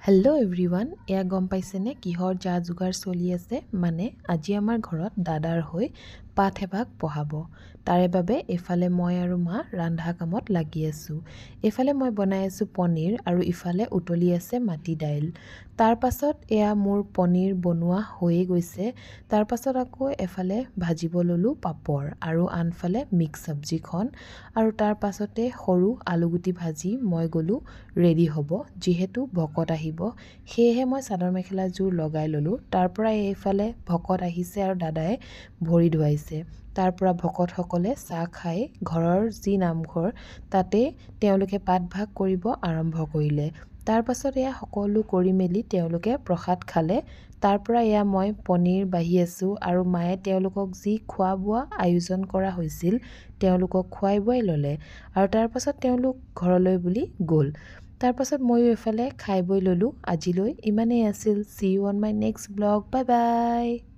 Hello' everyone, এয়া গম পাইছেনে কিহৰ যা যোগাৰ চলি আছে? মানে আজি আমাৰ ঘৰত দাদাৰ হৈ পাঠ এভাগ পঢ়াব। তাৰে বাবে এফালে মই আৰু মা ৰন্ধা কামত লাগি আছোঁ। এফালে মই বনাই আছোঁ পনীৰ আৰু ইফালে উতলি আছে মাটি দাইল। তাৰ পাছত এয়া মোৰ পনীৰ বনোৱা হৈয়ে গৈছে। তাৰ পাছত আকৌ এফালে ভাজিব ল'লোঁ পাপৰ আৰু আনফালে মিক্স চব্জিখন আৰু তাৰ পাছতে সৰু আলুগুটি ভাজি মই গ'লোঁ ৰেডি হ'ব, যিহেতু ভকত আহিব। সেয়েহে মই চাদৰ মেখেলাযোৰ লগাই ল'লোঁ। তাৰ পৰা এইফালে ভকত আহিছে আৰু দাদাই ভৰি ধুৱাইছে। তাৰ পৰা ভকতসকলে চাহ খাই ঘৰৰ যি নামঘৰ তাতে তেওঁলোকে পাঠভাগ কৰিব আৰম্ভ কৰিলে। তাৰ পাছত এয়া সকলো কৰি মেলি তেওঁলোকে প্ৰসাদ খালে। তাৰ পৰা এয়া মই পনীৰ বাঢ়ি আছোঁ আৰু মায়ে তেওঁলোকক যি খোৱা বোৱা আয়োজন কৰা হৈছিল তেওঁলোকক খুৱাই বোৱাই ল'লে আৰু তাৰ পাছত তেওঁলোক ঘৰলৈ বুলি গ'ল। তাৰ পাছত ময়ো এইফালে খাই বৈ ল'লোঁ। আজিলৈ ইমানেই আছিল। See you on my next blog. Bye by.